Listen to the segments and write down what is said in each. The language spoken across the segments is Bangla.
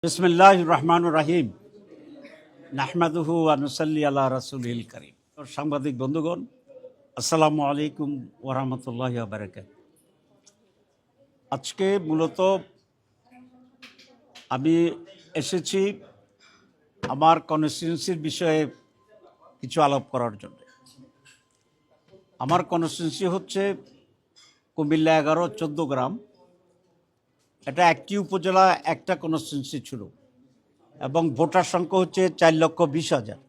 বিসমিল্লাহির রহমানির রহিম। নাহমাদুহু ওয়া নুসাল্লি আলা রাসূলিল কারীম। সাংবাদিক বন্ধুগণ, আসসালামু আলাইকুম ওয়া রাহমাতুল্লাহি ওয়া বারাকাতুহু। আজকে মূলত আমি এসেছি আমার কনস্টিটিউয়েন্সির বিষয়ে কিছু আলাপ করার জন্য। আমার কনস্টিটিউয়েন্সি হচ্ছে কুমিল্লা 11-14 গ্রাম। এটা একটি উপজেলা, একটা কনস্টিটিউয়েন্সি ছিল এবং ভোটার সংখ্যা হচ্ছে 4,20,000।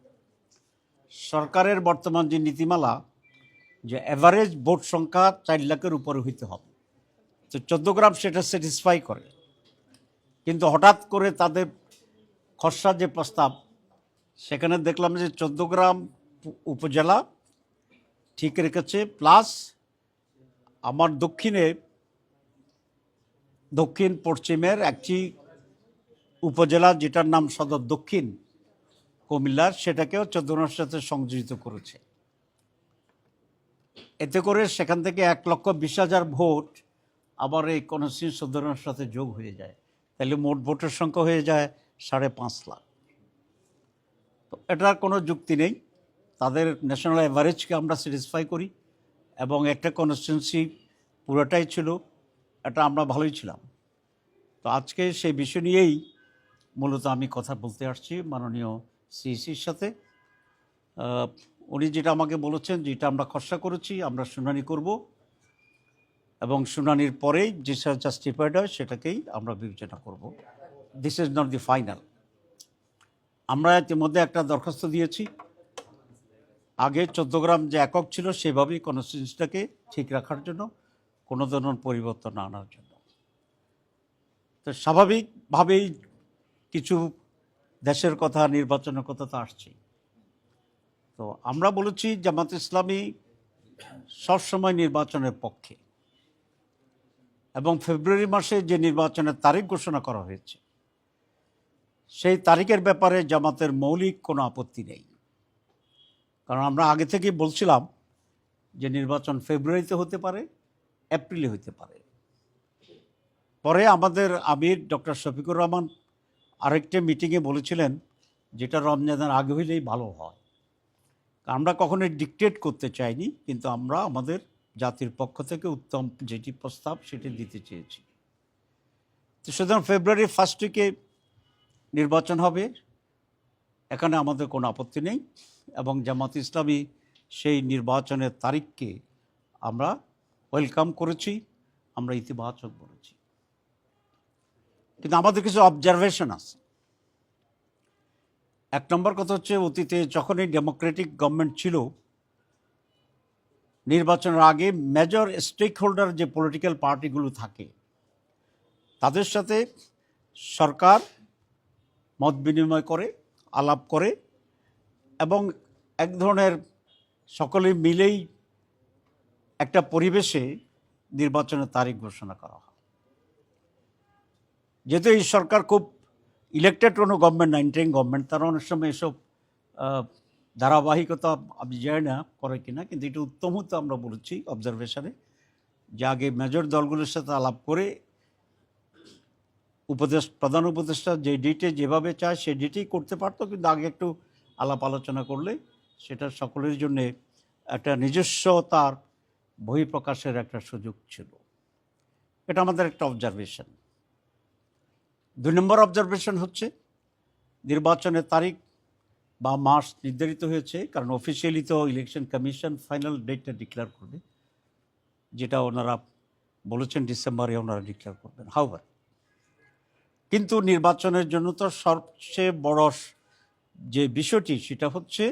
সরকারের বর্তমান যে নীতিমালা, যে অ্যাভারেজ ভোট সংখ্যা 4 লাখের উপরে হইতে হবে, তো 14 গ্রাম সেটা স্যাটিসফাই করে। কিন্তু হঠাৎ করে তাদের খসড়া যে প্রস্তাব, সেখানে দেখলাম যে 14 গ্রাম উপজেলা ঠিক রেখেছে, প্লাস আমার দক্ষিণ পশ্চিমের একটি উপজেলা যেটার নাম সদর দক্ষিণ কুমিল্লার, সেটাকেও 14 গ্রামের সাথে সংযোজিত করেছে। এতে করে সেখান থেকে 1,20,000 ভোট আবার এই কনস্টিটিউয়েন্সি 14 গ্রামের সাথে যোগ হয়ে যায়। তাহলে মোট ভোটের সংখ্যা হয়ে যায় 5.5 লাখ। তো এটার কোনো যুক্তি নেই। তাদের ন্যাশনাল অ্যাভারেজকে আমরা স্যাটিসফাই করি এবং একটা কনস্টিটিউয়েন্সি পুরোটাই ছিল, এটা আমরা ভালোই ছিলাম। তো আজকে সেই বিষয় নিয়েই মূলত আমি কথা বলতে আসছি মাননীয় সিইসির সাথে। উনি যেটা আমাকে বলেছেন, যেটা আমরা খসড়া করেছি, আমরা শুনানি করব এবং শুনানির পরেই যেটা জাস্টিফাইড হয় সেটাকেই আমরা বিবেচনা করব। This is not the final. আমরা ইতিমধ্যে একটা দরখাস্ত দিয়েছি, আগে 14 গ্রাম যে একক ছিল সেভাবেই কনস্টিটিউয়েন্সিটাকে ঠিক রাখার জন্য, কোনো ধরনের পরিবর্তন না আনার জন্য। তো স্বাভাবিকভাবেই কিছু দেশের কথা, নির্বাচনের কথা তো আসছে। তো আমরা বলেছি জামাত ইসলামী সবসময় নির্বাচনের পক্ষে, এবং ফেব্রুয়ারি মাসে যে নির্বাচনের তারিখ ঘোষণা করা হয়েছে সেই তারিখের ব্যাপারে জামাতের মৌলিক কোনো আপত্তি নেই। কারণ আমরা আগে থেকেই বলছিলাম যে নির্বাচন ফেব্রুয়ারিতে হতে পারে, এপ্রিলে হতে পারে। পরে আমাদের আমির ডক্টর শফিকুর রহমান আরেকটা মিটিংয়ে বলেছিলেন যেটা রমজানের আগে হইলেই ভালো হয়। আমরা কখনোই ডিকটেট করতে চাইনি, কিন্তু আমরা আমাদের জাতির পক্ষ থেকে উত্তম যেটি প্রস্তাব সেটি দিতে চেয়েছি। তো সুতরাং ফেব্রুয়ারি ফার্স্ট উইকে নির্বাচন হবে, এখানে আমাদের কোনো আপত্তি নেই এবং জামাত ইসলামী সেই নির্বাচনের তারিখকে আমরা ওয়েলকাম করেছি, আমরা ইতিবাচক বলেছি। কিন্তু আমাদের কিছু অবজারভেশন আছে। এক নম্বর কথা হচ্ছে, অতীতে যখনই ডেমোক্রেটিক গভর্নমেন্ট ছিল, নির্বাচনের আগে মেজর স্টেক হোল্ডার যে পলিটিক্যাল পার্টিগুলো থাকে তাদের সাথে সরকার মত বিনিময় করে, আলাপ করে এবং এক ধরনের সকলে মিলেই একটা পরিবেশে নির্বাচনের তারিখ ঘোষণা করা হয়। যেহেতু এই সরকার খুব ইলেক্টেড কোনো গভর্নমেন্ট না, ইন্টারিম গভর্নমেন্ট, তারা অনেক সময় এসব ধারাবাহিকতা আমি জানি না করে কিনা, কিন্তু এটা উত্তম হতো আমরা বলেছি অবজারভেশনে, যে আগে মেজর দলগুলোর সাথে আলাপ করে প্রধান উপদেষ্টা যে ডেটে যেভাবে চায় সেই ডেটেই করতে পারতো, কিন্তু আগে একটু আলাপ আলোচনা করলে সেটা সকলের জন্য একটা নিজস্বতার বহিঃপ্রকাশের একটা সুযোগ ছিল। এটা আমাদের একটা অবজারভেশন। 2 নম্বর অবজারভেশন হচ্ছে, নির্বাচনের তারিখ বা মাস নির্ধারিত হয়েছে, কারণ অফিসিয়ালি তো ইলেকশন কমিশন ফাইনাল ডেটটা ডিক্লেয়ার করবে, যেটা ওনারা বলেছেন ডিসেম্বরে ওনারা ডিক্লেয়ার করবেন। হাউভার, কিন্তু নির্বাচনের জন্য তো সবচেয়ে বড় যে বিষয়টি সেটা হচ্ছে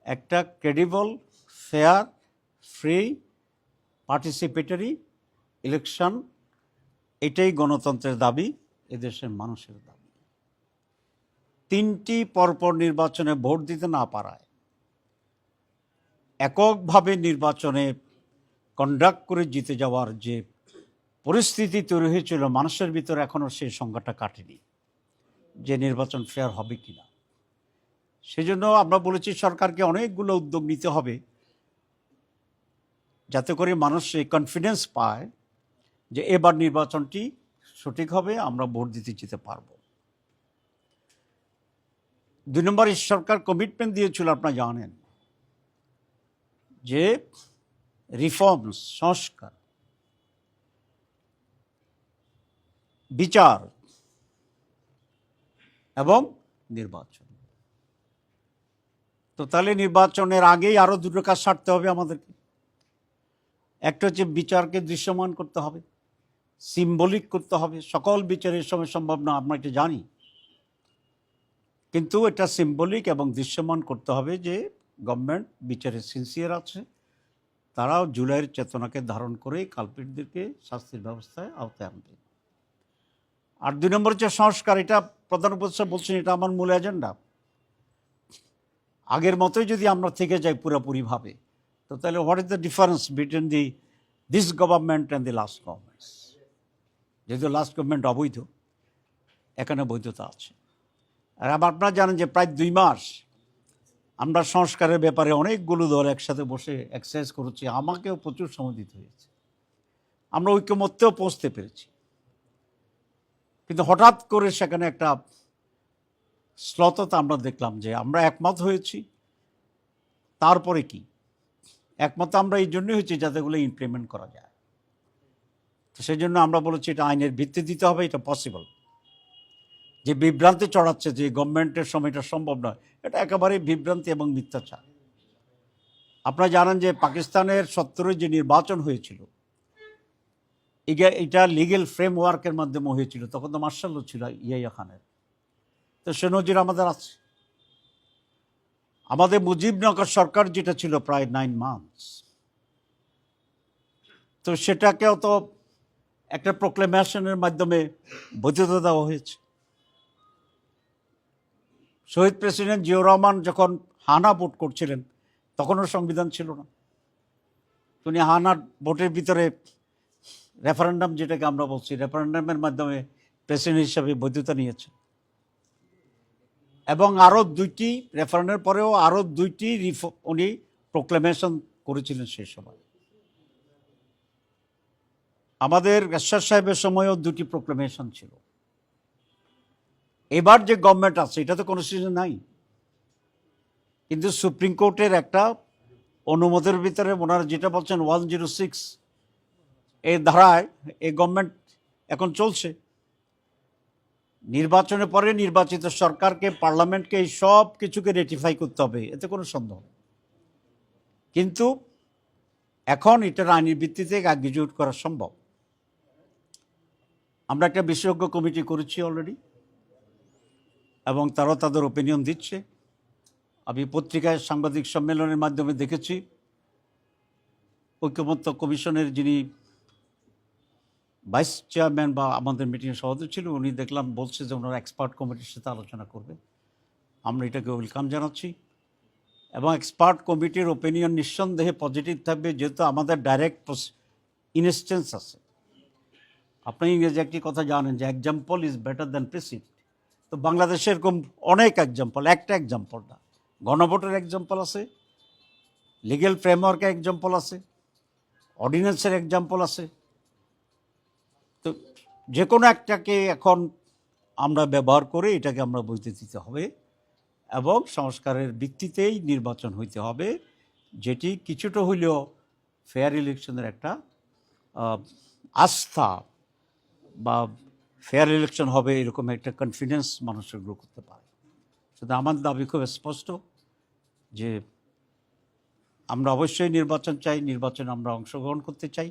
একটা credible, fair, free, participatory election. এটাই গণতন্ত্রের দাবি, এদেশের মানুষের দাবি। 3টি পরপর নির্বাচনে ভোট দিতে না পারায়, এককভাবে নির্বাচনে কন্ডাক্ট করে জিতে যাওয়ার যে পরিস্থিতি তৈরি হয়েছিল মানুষের ভিতরে, এখনও সেই সংখ্যাটা কাটেনি যে নির্বাচন ফেয়ার হবে কিনা। সেজন্য আমরা বলেছি সরকারকে অনেকগুলো উদ্যোগ নিতে হবে যাতে করে মানুষ এই কনফিডেন্স পায় যে এবার নির্বাচনটি সঠিক হবে, আমরা ভোট দিতে যেতে পারবো। 2 নম্বর সরকার কমিটমেন্ট দিয়েছিল, আপনারা জানেন, যে রিফর্মস, সংস্কার, বিচার এবং নির্বাচন। তো তাহলে নির্বাচনের আগেই আরও দুটো কাজ সারতে হবে আমাদেরকে। একটা হচ্ছে বিচারকে দৃশ্যমান করতে হবে, সিম্বলিক করতে হবে। সকল বিচারের সময় সম্ভব না, আমরা এটা জানি, কিন্তু এটা সিম্বলিক এবং দৃশ্যমান করতে হবে যে গভর্নমেন্ট বিচারে সিনসিয়ার আছে, তারাও জুলাইয়ের চেতনাকে ধারণ করে কালপিটদেরকে শাস্তির ব্যবস্থায় আওতায় আনবে। আর 2 নম্বর হচ্ছে সংস্কার। এটা প্রধান উপদেষ্টা বলছেন, এটা আমার মূল এজেন্ডা। আগের মতোই যদি আমরা থেকে যাই পুরোপুরিভাবে, তো তাহলে what is the difference between this government and the last governments? যেহেতু লাস্ট গভর্নমেন্ট অবৈধ, এখানে বৈধতা আছে। আর আপনারা জানেন যে প্রায় 2 মাস আমরা সংস্কারের ব্যাপারে অনেকগুলো দল একসাথে বসে এক্সারসাইজ করেছি, আমাকেও প্রচুর সময় দিতে হয়েছে, আমরা ঐক্যমত্যেও পৌঁছতে পেরেছি। কিন্তু হঠাৎ করে সেখানে একটা শ্লথতা আমরা দেখলাম, যে আমরা একমত হয়েছি, তারপরে কি? একমত আমরা এই জন্যই হয়েছি যাতে এগুলো ইমপ্লিমেন্ট করা যায়। তো সেই জন্য আমরা বলেছি এটা আইনের ভিত্তি দিতে হবে, এটা পসিবল। যে বিভ্রান্তি চড়াচ্ছে যে গভর্নমেন্টের সময় এটা সম্ভব নয়, এটা একেবারেই বিভ্রান্তি এবং মিথ্যাচার। আপনারা জানেন যে পাকিস্তানের 70 যে নির্বাচন হয়েছিল, এটা লিগেল ফ্রেমওয়ার্কের মাধ্যমে হয়েছিল। তখন তো মার্শাল ছিল ইয়াহিয়া খানের, তো সে নজির আমাদের আছে। আমাদের মুজিবনগর সরকার যেটা ছিল প্রায় 9 মান্থস, তো সেটাকেও তো একটা প্রোক্লেমেশনের মাধ্যমে বৈধতা দেওয়া হয়েছে। শহীদ প্রেসিডেন্ট জিয়াউর রহমান যখন হানা ভোট করছিলেন, তখনও সংবিধান ছিল না। উনি হানার ভোটের ভিতরে রেফারেন্ডাম, যেটাকে আমরা বলছি, রেফারেন্ডামের মাধ্যমে প্রেসিডেন্ট হিসাবে বৈধতা নিয়েছে। এবং আরও 2টি রেফারেন্ডামের পরেও আরও 2টি উনি প্রোক্লেমেশন করেছিলেন সেই সময়। আমাদের এরশাদ সাহেবের সময়ও 2টি প্রোক্লেমেশন ছিল। এবার যে গভর্নমেন্ট আছে এটা তো কনস্টিটিউশন নাই, কিন্তু সুপ্রিম কোর্টের একটা অনুমোদের ভিতরে ওনারা যেটা বলছেন 106 এই ধারায় এই গভর্নমেন্ট এখন চলছে। নির্বাচনের পরে নির্বাচিত সরকারকে, পার্লামেন্টকে এই সব কিছুকে রেটিফাই করতে হবে, এতে কোনো সন্দেহ নেই। কিন্তু এখন এটার আইনের ভিত্তিতে এক্সিকিউট করা সম্ভব। আমরা একটা বিশেষজ্ঞ কমিটি করেছি অলরেডি, এবং তারাও তাদের ওপিনিয়ন দিচ্ছে। আমি পত্রিকায় সাংবাদিক সম্মেলনের মাধ্যমে দেখেছি ঐক্যমত্য কমিশনের যিনি ভাইস চেয়ারম্যান বা আমাদের মিটিংয়ের সভাপতি ছিল, উনি দেখলাম বলছে যে ওনারা এক্সপার্ট কমিটির সাথে আলোচনা করবে। আমরা এটাকে ওয়েলকাম জানাচ্ছি, এবং এক্সপার্ট কমিটির ওপিনিয়ন নিঃসন্দেহে পজিটিভ থাকবে, যেহেতু আমাদের ডাইরেক্ট ইনস্টেন্স আছে। আপনি ইংরেজি একটি কথা জানেন যে example is better than president. তো বাংলাদেশে এরকম অনেক এক্সাম্পল, একটা এক্সাম্পল না, গণভোটের এক্সাম্পল আছে, লিগেল ফ্রেমওয়ার্কের এক্সাম্পল আছে, অর্ডিন্যান্সের এক্সাম্পল আছে। তো যে কোনো একটাকে এখন আমরা ব্যবহার করে এটাকে আমরা বইতে দিতে হবে, এবং সংস্কারের ভিত্তিতেই নির্বাচন হইতে হবে, যেটি কিছুটা হইলেও ফেয়ার ইলেকশনের একটা আস্থা বা ফেয়ার ইলেকশন হবে এরকম একটা কনফিডেন্স মানুষের গ্রো করতে পারে। শুধু আমার দাবি খুব স্পষ্ট যে আমরা অবশ্যই নির্বাচন চাই, নির্বাচনে আমরা অংশগ্রহণ করতে চাই,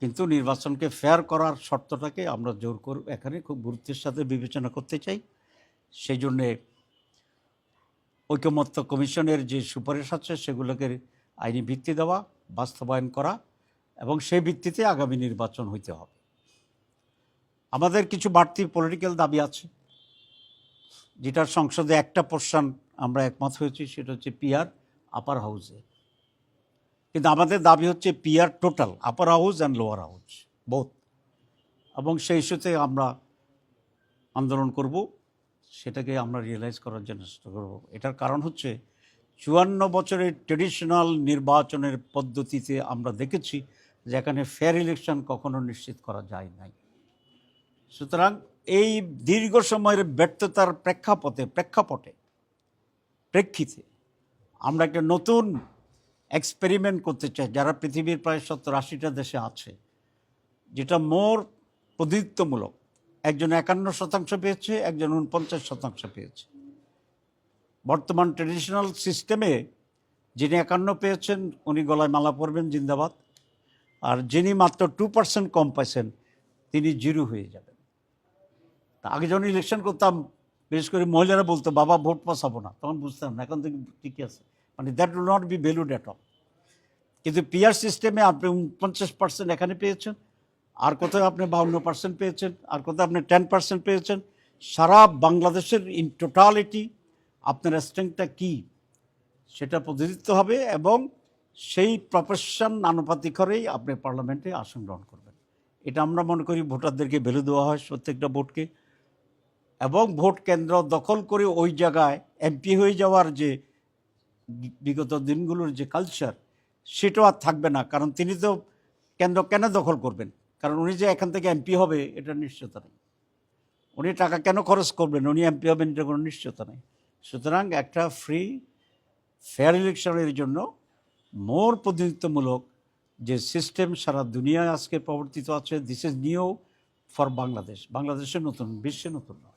কিন্তু নির্বাচনকে ফেয়ার করার শর্তটাকে আমরা জোর করে এখানে খুব গুরুত্বের সাথে বিবেচনা করতে চাই। সেই জন্যে ঐকমত্য কমিশনের যে সুপারিশ আছে সেগুলোকে আইনি ভিত্তি দেওয়া, বাস্তবায়ন করা, এবং সেই ভিত্তিতে আগামী নির্বাচন হইতে হবে। আমাদের কিছু বাড়তি পলিটিক্যাল দাবি আছে, যেটার সংসদে একটা পোর্শন আমরা একমত হয়েছি, সেটা হচ্ছে পিআর আপার হাউসে। কিন্তু আমাদের দাবি হচ্ছে PR total, upper house and lower house both, এবং সেই ইস্যুতে আমরা আন্দোলন করব, সেটাকে আমরা রিয়েলাইজ করার জন্য চেষ্টা করব। এটার কারণ হচ্ছে 54 বছরের ট্রেডিশনাল নির্বাচনের পদ্ধতিতে আমরা দেখেছি যে এখানে ফেয়ার ইলেকশন কখনো নিশ্চিত করা যায় নাই। সুতরাং এই দীর্ঘ সময়ের ব্যর্থতার প্রেক্ষিতে আমরা একটা নতুন এক্সপেরিমেন্ট করতে চাই, যারা পৃথিবীর প্রায় 70-80টা দেশে আছে, যেটা মোর প্রতিনিধিত্বমূলক। একজন 51% পেয়েছে, একজন 49% পেয়েছে। বর্তমান ট্রেডিশনাল সিস্টেমে যিনি 51 পেয়েছেন উনি গলায় মালা পরবেন, জিন্দাবাদ। আর যিনি মাত্র 2% কম পাইছেন তিনি জিরো হয়ে যাবেন। আগে যখন ইলেকশন করতাম, বিশেষ করে মহিলারা বলতো বাবা ভোট পাসাবো না, তখন বুঝতাম না, এখন থেকে ঠিকই আছে, মানে that will not be valued at all. কিন্তু পিআর সিস্টেমে আপনি 49% এখানে পেয়েছেন, আর কোথাও আপনি 52% পেয়েছেন, আর কোথাও আপনি 10% পেয়েছেন। সারা বাংলাদেশের ইন টোটালিটি আপনার স্ট্রেংথটা কী সেটা প্রতিনিধিত্ব হবে, এবং সেই প্রফেশন আনুপাতিক করেই আপনি পার্লামেন্টে আসন গ্রহণ করবেন। এটা আমরা মনে করি ভোটারদেরকে ভ্যালু দেওয়া হয় প্রত্যেকটা ভোটকে, এবং ভোট কেন্দ্র দখল করে ওই জায়গায় এমপি হয়ে যাওয়ার যে বিগত দিনগুলোর যে কালচার, সেটাও আর থাকবে না। কারণ তিনি তো কেন্দ্র কেন দখল করবেন? কারণ উনি যে এখান থেকে এমপি হবে এটা নিশ্চয়তা নেই। উনি টাকা কেন খরচ করবেন? উনি এমপি হবেন এটা কোনো নিশ্চয়তা নেই। সুতরাং একটা ফ্রি ফেয়ার ইলেকশনের জন্য মোর প্রতিনিধিত্বমূলক যে সিস্টেম সারা দুনিয়ায় আজকে প্রবর্তিত আছে, this is new for Bangladesh. বাংলাদেশের নতুন, বিশ্বে নতুন নয়।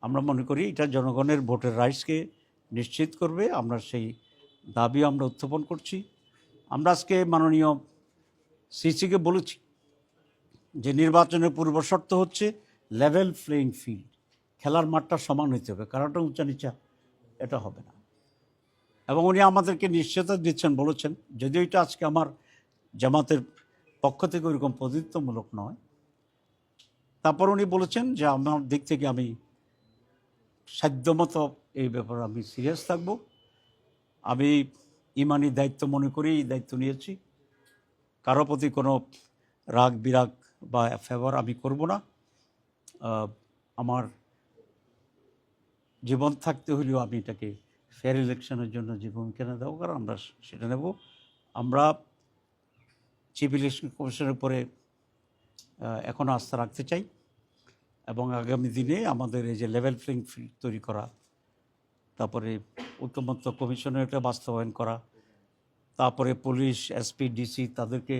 আমরা মনে করি এটা জনগণের ভোটের রাইটসকে নিশ্চিত করবে। আমরা সেই দাবি আমরা উত্থাপন করছি। আমরা আজকে মাননীয় সিসিকে বলেছি যে নির্বাচনের পূর্বশর্ত হচ্ছে লেভেল প্লেইং ফিল্ড, খেলার মাঠটা সমান হইতে হবে, কারোটা উঁচা নিচা এটা হবে না। এবং উনি আমাদেরকে নিশ্চয়তা দিচ্ছেন, বলেছেন, যদিও এটা আজকে আমার জামাতের পক্ষ থেকে ওইরকম প্রতিনিধিত্বমূলক নয়, তারপর উনি বলেছেন যে আমার দিক থেকে আমি সাধ্যমতো এই ব্যাপারে আমি সিরিয়াস থাকব। আমি ইমানি দায়িত্ব মনে করি এই দায়িত্ব নিয়েছি, কারো প্রতি কোনো রাগ বিরাগ বা ফেভার আমি করব না। আমার জীবন থাকতে হলেও আমি এটাকে ফেয়ার ইলেকশনের জন্য যে ভূমিকা না দেবো, কারণ আমরা সেটা নেব। আমরা চিফ ইলেকশন কমিশনের উপরে এখনও আস্থা রাখতে চাই, এবং আগামী দিনে আমাদের এই যে লেভেল প্লেইং ফিল্ড তৈরি করা, তারপরে ঐকমত্য কমিশনের এটা বাস্তবায়ন করা, তারপরে পুলিশ, এসপি, ডিসি তাদেরকে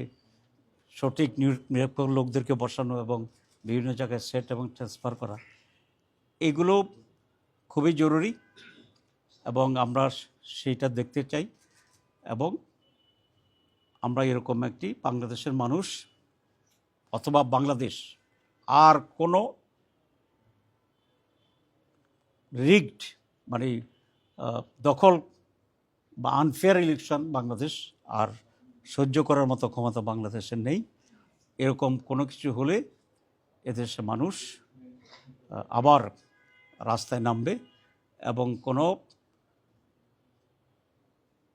সঠিক নিরপেক্ষ লোকদেরকে বসানো এবং বিভিন্ন জায়গায় সেট এবং ট্রান্সফার করা, এগুলো খুবই জরুরি, এবং আমরা সেইটা দেখতে চাই। এবং আমরা এরকম একটি বাংলাদেশের মানুষ অথবা বাংলাদেশ আর কোনো রিগড মানে দখল বা আনফেয়ার ইলেকশন বাংলাদেশ আর সহ্য করার মতো ক্ষমতা বাংলাদেশের নেই। এরকম কোনো কিছু হলে এদেশের মানুষ আবার রাস্তায় নামবে, এবং কোনো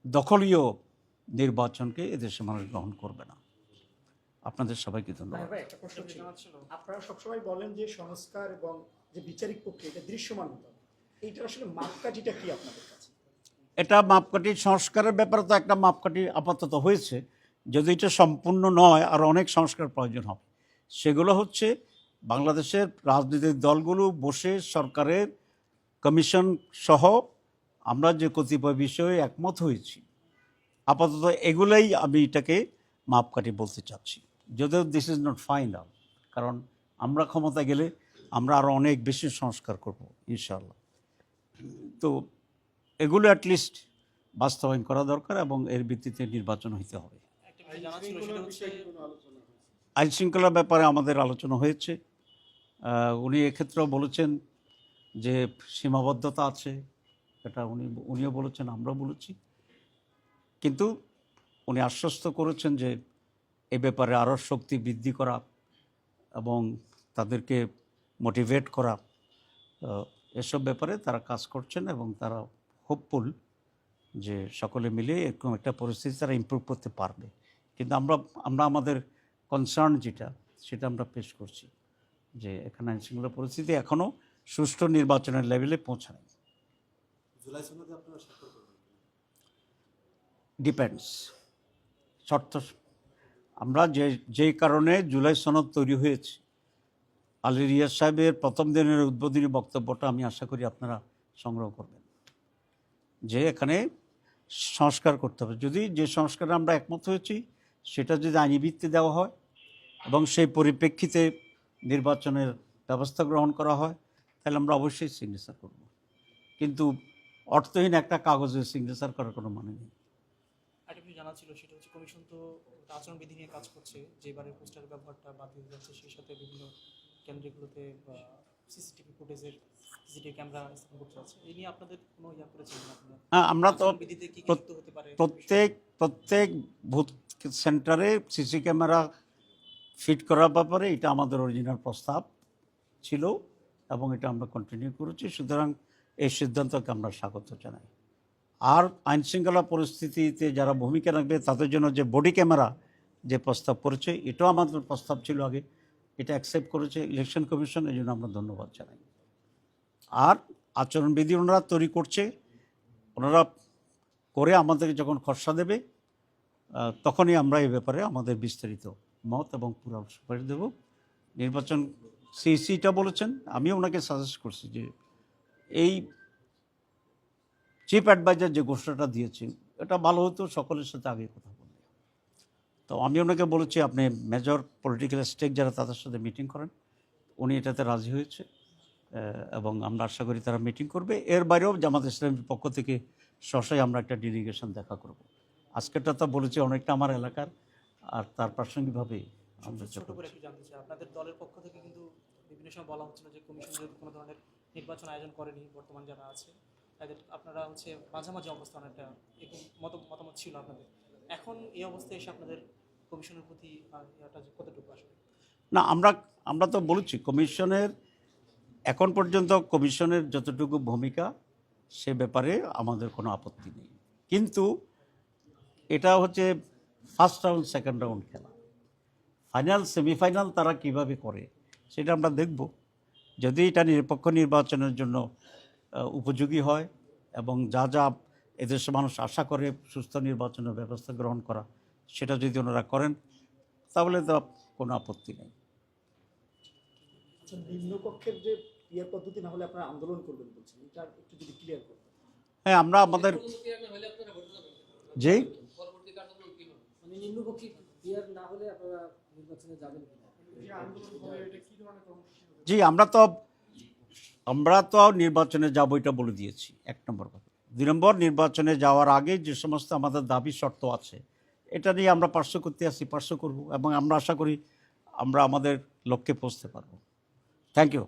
দখলীয় নির্বাচনকে এদেশের মানুষ গ্রহণ করবে না। আপনাদের সবাইকে ধন্যবাদ। আপনারা সবসময় বলেন যে সংস্কার এবং যে বিচারিক প্রক্রিয়া এটা দৃশ্যমান হতে হবে, এইটা আসলে মাপকাঠিটা কি আপনাদের কাছে? এটা মাপকাঠি সংস্কারের ব্যাপারে তো একটা মাপকাঠি আপাতত হয়েছে, যদি এটা সম্পূর্ণ নয় আর অনেক সংস্কার প্রয়োজন হবে। সেগুলো হচ্ছে বাংলাদেশের রাজনৈতিক দলগুলো বসে সরকারের কমিশন সহ আমরা যে কতিপয় বিষয়ে একমত হয়েছি, আপাতত এগুলোই আমি এটাকে মাপকাঠি বলতে চাচ্ছি, যদিও দিস ইজ নট ফাইনাল। কারণ আমরা ক্ষমতা গেলে আমরা আরও অনেক বেশি সংস্কার করব ইনশাআল্লাহ। তো এগুলো অ্যাটলিস্ট বাস্তবায়ন করা দরকার, এবং এর ভিত্তিতে নির্বাচন হইতে হবে। আইন শৃঙ্খলার ব্যাপারে আমাদের আলোচনা হয়েছে। উনি এক্ষেত্রেও বলেছেন যে সীমাবদ্ধতা আছে, এটা উনিও বলেছেন, আমরাও বলেছি। কিন্তু উনি আশ্বস্ত করেছেন যে এ ব্যাপারে আরও শক্তি বৃদ্ধি করা এবং তাদেরকে মোটিভেট করা, এসব ব্যাপারে তারা কাজ করছেন, এবং তারা হোপফুল যে সকলে মিলে এরকম একটা পরিস্থিতি তারা ইমপ্রুভ করতে পারবে। কিন্তু আমরা আমাদের কনসার্ন যেটা, সেটা আমরা পেশ করছি যে এখানে আইনশৃঙ্খলা পরিস্থিতি এখনও সুষ্ঠু নির্বাচনের লেভেলে পৌঁছায়। ডিপেন্ডস শর্ত। আমরা যেই কারণে জুলাই সনদ তৈরি হয়েছে, আলী রিয়াজ সাহেবের প্রথম দিনের উদ্বোধনী বক্তব্যটা আমি আশা করি আপনারা সংগ্রহ করবেন, যে এখানে সংস্কার করতে হবে। যদি যে সংস্কারে আমরা একমত হয়েছি সেটা যদি আইনি ভিত্তি দেওয়া হয় এবং সেই পরিপ্রেক্ষিতে নির্বাচনের ব্যবস্থা গ্রহণ করা হয়, তাহলে আমরা অবশ্যই সিগনেচার করব। কিন্তু অর্থহীন একটা কাগজে সিগনেচার করার কোনো মানে নেই। আরেকটা বিষয় জানা ছিল, সেটা হচ্ছে কমিশন তো আচরণবিধি নিয়ে কাজ করছে, যেবারে পোস্টার ব্যবহারটা বাতিল যাচ্ছে, সেই সাথে বিভিন্ন কেন্দ্রগুলোতে সিসিটিভি ফুটেজের সিসিটিভি ক্যামেরা স্থাপন করতে যাচ্ছে। এই নিয়ে আপনাদের কোনো ইয়া করেছেন আপনারা? হ্যাঁ, আমরা তো আচরণবিধিতে কি যুক্ত হতে পারে? প্রত্যেক ভোট সেন্টারে সিসি ক্যামেরা ফিট করার ব্যাপারে এটা আমাদের অরিজিনাল প্রস্তাব ছিল এবং এটা আমরা কন্টিনিউ করেছি। সুতরাং এই সিদ্ধান্তকে আমরা স্বাগত জানাই। আর আইনশৃঙ্খলা পরিস্থিতিতে যারা ভূমিকা রাখবে তাদের জন্য যে বডি ক্যামেরা যে প্রস্তাব করেছে, এটাও আমাদের প্রস্তাব ছিল আগে, এটা অ্যাকসেপ্ট করেছে ইলেকশন কমিশন, এই জন্য আমরা ধন্যবাদ জানাই। আর আচরণবিধি ওনারা তৈরি করছে, ওনারা করে আমাদেরকে যখন খসড়া দেবে তখনই আমরা এই ব্যাপারে আমাদের বিস্তারিত মত এবং পুরো সুপারিশ দেব। নির্বাচন সিইসিটা বলেছেন, আমি ওনাকে সাজেস্ট করছি যে এই চিফ অ্যাডভাইজার যে ঘোষণাটা দিয়েছে এটা ভালো হতো সকলের সাথে আগে কথা বললে। তো আমি ওনাকে বলেছি আপনি মেজর পলিটিক্যাল স্টেক যারা তাদের সাথে মিটিং করেন, উনি এটাতে রাজি হয়েছে এবং আমরা আশা করি তারা মিটিং করবে। এর বাইরেও জামাত ইসলামের পক্ষ থেকে সরাসরি আমরা একটা ডেলিগেশন দেখা করব। আজকেরটা তো বলেছি অনেকটা আমার এলাকার, আর তার প্রাসঙ্গিকভাবে আমরা ছোট করে একটু জানতে চাই, আপনাদের দলের পক্ষ থেকে কিন্তু বিভিন্ন সময় বলা হচ্ছিল যে কমিশন যেহেতু কোনো ধরনের নির্বাচন আয়োজন করেনি, বর্তমান যারা আছে তাদের আপনারা হচ্ছে মাঝামাঝি অবস্থান একটা এরকম মতামত ছিল আপনাদের। এখন এই অবস্থায় এসে আপনাদের কমিশনের প্রতি এটা কতটুকু আসবে? না, আমরা তো বলেছি কমিশনের এখন পর্যন্ত কমিশনের যতটুকু ভূমিকা সে ব্যাপারে আমাদের কোনো আপত্তি নেই। কিন্তু এটা হচ্ছে ফার্স্ট রাউন্ড সেকেন্ড রাউন্ড খেলা, ফাইনাল সেমিফাইনাল তারা কিভাবে করে সেটা আমরা দেখব। যদি এটা নিরপেক্ষ নির্বাচনের জন্য উপযোগী হয় এবং যা যা এদেশের মানুষ আশা করে সুস্থ নির্বাচনের ব্যবস্থা গ্রহণ করা, সেটা যদি ওনারা করেন তাহলে তো কোনো আপত্তি নেই। আচ্ছা, নিম্নকক্ষের যে ক্রিয়া পদ্ধতি না হলে আপনারা আন্দোলন করবেন বলছেন, এটা একটু যদি ক্লিয়ার করতেন। হ্যাঁ, আমরা আমাদের যে মানে নিম্নপক্ষী ক্লিয়ার না হলে আপনারা নির্বাচনে যাবেন কিনা? জি, আমরা তো নির্বাচনে যাব এটা বলে দিয়েছি, এক নম্বর কথা। 2 নম্বর, নির্বাচনে যাওয়ার আগে যে সমস্ত আমাদের দাবি শর্ত আছে এটা নিয়ে আমরা পার্শ্ব করতে আসি, পার্শ্ব করব এবং আমরা আশা করি আমরা আমাদের লক্ষ্যে পৌঁছতে পারব। Thank you.